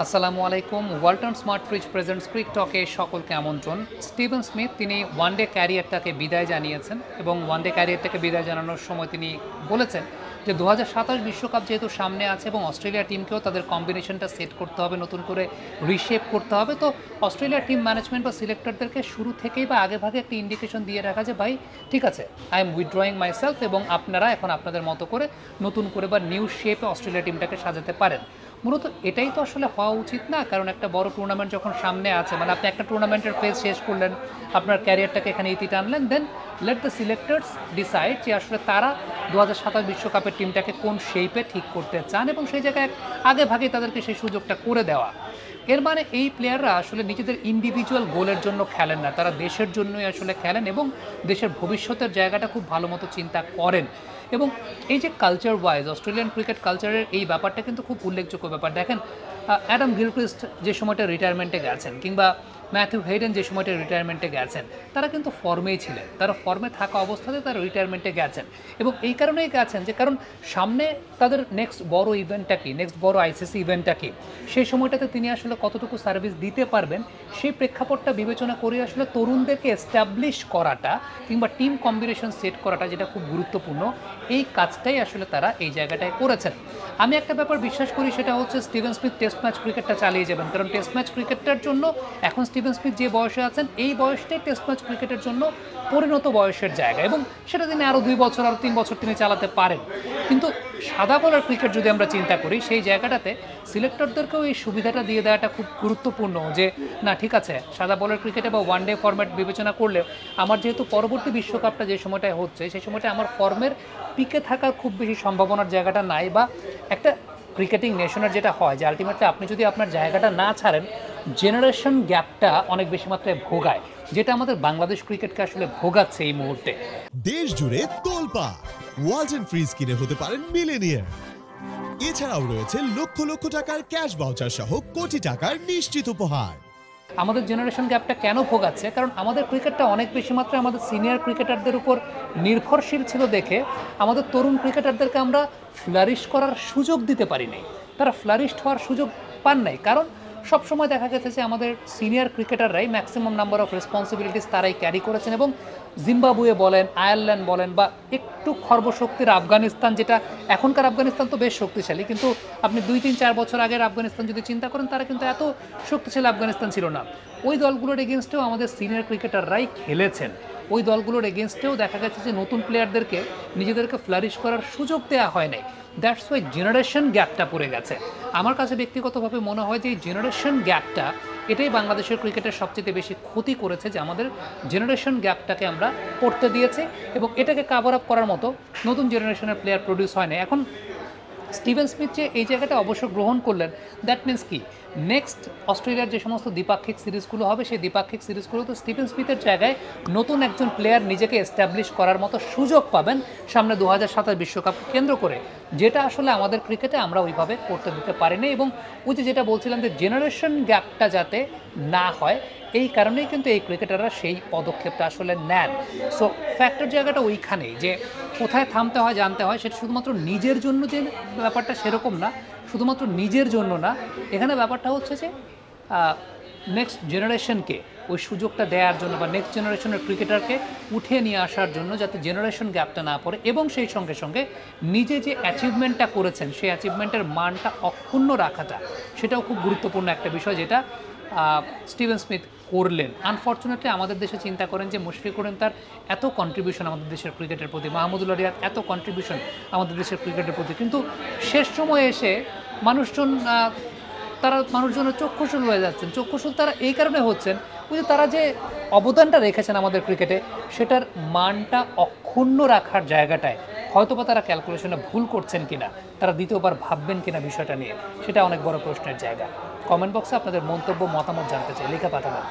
আসসালামু আলাইকুম। Walton smart fridge presents ক্রিক টকে সকলকে আমন্ত্রণ। স্টিভেন স্মিথ তিনি ওয়ানডে ক্যারিয়ারটাকে বিদায় জানিয়েছেন এবং ওয়ানডে ক্যারিয়ারটাকে বিদায় জানানোর সময় তিনি বলেছেন যে ২০২৭ বিশ্বকাপ যেহেতু সামনে আছে এবং অস্ট্রেলিয়া টিমকেও তাদের কম্বিনেশনটা সেট করতে হবে, নতুন করে রিশেপ করতে হবে। তো অস্ট্রেলিয়া টিম ম্যানেজমেন্ট বা সিলেক্টরদেরকে শুরু থেকেই বা আগেভাগে একটা ইন্ডিকেশন দিয়ে রাখা যে ভাই ঠিক আছে, আই এম উইথড্রয়িং মাইসেলফ এবং আপনারা এখন আপনাদের মতো করে নতুন করে বা নিউ শেপে অস্ট্রেলিয়া টিমটাকে সাজাতে পারেন। মূলত এটাই তো আসলে হওয়া উচিত না, কারণ একটা বড় টুর্নামেন্ট যখন সামনে আছে, মানে আপনি একটা টুর্নামেন্টের ফেজ শেষ করলেন, আপনার ক্যারিয়ারটাকে এখানে ইতি টানলেন, then let the selectors decide যে আসলে তারা ২০২৭ বিশ্বকাপের টিমটাকে কোন শেপে ঠিক করতে চান এবং সেই জায়গায় আগে ভাগে তাদেরকে সেই সুযোগটা করে দেওয়া। এর মানে এই প্লেয়াররা আসলে নিজেদের ইন্ডিভিজুয়াল গোলের জন্য খেলেন না, তারা দেশের জন্যই আসলে খেলেন এবং দেশের ভবিষ্যতের জায়গাটা খুব ভালো মতো চিন্তা করেন। এবং এই যে কালচার ওয়াইজ অস্ট্রেলিয়ান ক্রিকেট কালচারের এই ব্যাপারটা কিন্তু খুব উল্লেখযোগ্য ব্যাপার। দেখেন অ্যাডাম গিলক্রিস্ট যে সময়টা রিটায়ারমেন্টে গেছেন কিংবা ম্যাথিউ হেইডেন যে সময়টা রিটায়ারমেন্টে গেছেন, তারা কিন্তু ফর্মেই ছিলেন, তারা ফর্মে থাকা অবস্থাতে তারা রিটায়ারমেন্টে গেছেন এবং এই কারণেই গেছেন যে কারণ সামনে তাদের নেক্সট বড় ইভেন্টটা কি, নেক্সট বড় আইসিসি ইভেন্টটা কি, সেই সময়টাতে তিনি আসলে কতটুকু সার্ভিস দিতে পারবেন সেই প্রেক্ষাপটটা বিবেচনা করে আসলে তরুণদেরকে এস্টাবলিশ করাটা কিংবা টিম কম্বিনেশন সেট করাটা যেটা খুব গুরুত্বপূর্ণ, এই কাজটাই আসলে তারা এই জায়গাটায় করেছেন। আমি একটা ব্যাপার বিশ্বাস করি, সেটা হচ্ছে স্টিভেন স্মিথ টেস্ট ম্যাচ ক্রিকেটটা চালিয়ে যাবেন, কারণ টেস্ট ম্যাচ ক্রিকেটটার জন্য এখন স্টিভেন স্মিথ যে বয়সে আছেন এই বয়সটাই টেস্ট ম্যাচ ক্রিকেটের জন্য পরিণত বয়সের জায়গা এবং সেটা তিনি আরও ২ বছর আরও ৩ বছর তিনি চালাতে পারেন। কিন্তু সাদা বলার ক্রিকেট যদি আমরা চিন্তা করি, সেই জায়গাটাতে সিলেক্টরদেরকেও এই সুবিধাটা দিয়ে দেওয়াটা খুব গুরুত্বপূর্ণ যে না ঠিক আছে, সাদা বলের ক্রিকেটে বা ওয়ান ডে ফরম্যাট বিবেচনা করলে আমার যেহেতু পরবর্তী বিশ্বকাপটা যে সময়টায় হচ্ছে সেই সময়টা আমার ফর্মের পিকে থাকার খুব বেশি সম্ভাবনার জায়গাটা নাই, বা একটা ক্রিকেটিং নেশনের যেটা হয় যে আলটিমেটলি আপনি যদি আপনার জায়গাটা না ছাড়েন, জেনারেশন গ্যাপটা অনেক বেশি মাত্রায় ভোগায়, যেটা আমাদের বাংলাদেশ ক্রিকেটকে আসলে ভোগাচ্ছে এই মুহূর্তে। দেশ জুড়ে তোলপাড় ওয়ালটন ফ্রিজ কিনে হতে পারেন মিলেনিয়ার। এছাড়াও রয়েছে লক্ষ লক্ষ টাকার ক্যাশ ভাউচার সহ কোটি টাকার নিশ্চিত উপহার। আমাদের জেনারেশন গ্যাপটা কেন ভোগাচ্ছে? কারণ আমাদের ক্রিকেটটা অনেক বেশি মাত্রায় আমাদের সিনিয়র ক্রিকেটারদের উপর নির্ভরশীল ছিল দেখে আমাদের তরুণ ক্রিকেটারদেরকে আমরা ফ্লারিশ করার সুযোগ দিতে পারিনি, তারা ফ্লারিশড হওয়ার সুযোগ পান নাই। কারণ সবসময় দেখা গেছে যে আমাদের সিনিয়র ক্রিকেটাররাই ম্যাক্সিমাম নাম্বার অফ রেসপন্সিবিলিটিস তারাই ক্যারি করেছেন এবং জিম্বাবুয়ে বলেন, আয়ারল্যান্ড বলেন বা একটু খর্বশক্তির আফগানিস্তান, যেটা এখনকার আফগানিস্তান তো বেশ শক্তিশালী, কিন্তু আপনি ২-৩-৪ বছর আগের আফগানিস্তান যদি চিন্তা করেন, তারা কিন্তু এত শক্তিশালী আফগানিস্তান ছিল না। ওই দলগুলোর এগেনস্টেও আমাদের সিনিয়র ক্রিকেটাররাই খেলেছেন, ওই দলগুলোর এগেনস্টেও দেখা গেছে যে নতুন প্লেয়ারদেরকে নিজেদেরকে ফ্লারিশ করার সুযোগ দেওয়া হয় নাই। দ্যাটস ওয়াই জেনারেশন গ্যাপটা পড়ে গেছে। আমার কাছে ব্যক্তিগতভাবে মনে হয় যে এই জেনারেশন গ্যাপটা এটাই বাংলাদেশের ক্রিকেটের সবচেয়ে বেশি ক্ষতি করেছে, যে আমাদের জেনারেশন গ্যাপটাকে আমরা পড়তে দিয়েছি এবং এটাকে কাভার আপ করার মতো নতুন জেনারেশনের প্লেয়ার প্রডিউস হয় না। এখন স্টিভেন স্মিথ যে এই জায়গাটা অবশ্য গ্রহণ করলেন, দ্যাট মিন্স কি নেক্সট অস্ট্রেলিয়ার যে সমস্ত দ্বিপাক্ষিক সিরিজগুলো হবে সেই দ্বিপাক্ষিক সিরিজগুলোতে স্টিভেন স্মিথের জায়গায় নতুন একজন প্লেয়ার নিজেকে এস্টাবলিশ করার মতো সুযোগ পাবেন সামনে ২০২৭ বিশ্বকাপ কেন্দ্র করে, যেটা আসলে আমাদের ক্রিকেটে আমরা ওইভাবে করতে দিতে পারিনি। এবং ওই যেটা বলছিলাম যে জেনারেশন গ্যাপটা যাতে না হয়, এই কারণেই কিন্তু এই ক্রিকেটাররা সেই পদক্ষেপটা আসলে নেন। সো ফ্যাক্টর জায়গাটা ওইখানেই যে কোথায় থামতে হয় জানতে হয়, সেটা শুধুমাত্র নিজের জন্য যে ব্যাপারটা সেরকম না, শুধুমাত্র নিজের জন্য না, এখানে ব্যাপারটা হচ্ছে যে নেক্সট জেনারেশনকে ওই সুযোগটা দেওয়ার জন্য বা নেক্সট জেনারেশনের ক্রিকেটারকে উঠিয়ে নিয়ে আসার জন্য, যাতে জেনারেশন গ্যাপটা না পড়ে এবং সেই সঙ্গে সঙ্গে নিজে যে অ্যাচিভমেন্টটা করেছেন সেই অ্যাচিভমেন্টের মানটা অক্ষুণ্ণ রাখাটা, সেটাও খুব গুরুত্বপূর্ণ একটা বিষয়, যেটা স্টিভেন স্মিথ করলেন। আনফর্চুনেটলি আমাদের দেশে চিন্তা করেন যে মুশফিকুর রহিম তার এত কন্ট্রিবিউশন আমাদের দেশের ক্রিকেটের প্রতি, মাহমুদুল্লাহ রিয়াদ এত কন্ট্রিবিউশন আমাদের দেশের ক্রিকেটের প্রতি, কিন্তু শেষ সময়ে এসে মানুষজনের চক্ষুশূল হয়ে যাচ্ছেন। চক্ষুশূল তারা এই কারণে হচ্ছেন, ওই যে তারা যে অবদানটা রেখেছেন আমাদের ক্রিকেটে সেটার মানটা অক্ষুণ্ণ রাখার জায়গাটায় হয়তোবা তারা ক্যালকুলেশনে ভুল করছেন কিনা, তারা দ্বিতীয়বার ভাববেন কিনা বিষয়টা নিয়ে, সেটা অনেক বড় প্রশ্নের জায়গা। কমেন্ট বক্সে আপনাদের মন্তব্য মতামত জানতে চাই, লেখা পাঠাবেন।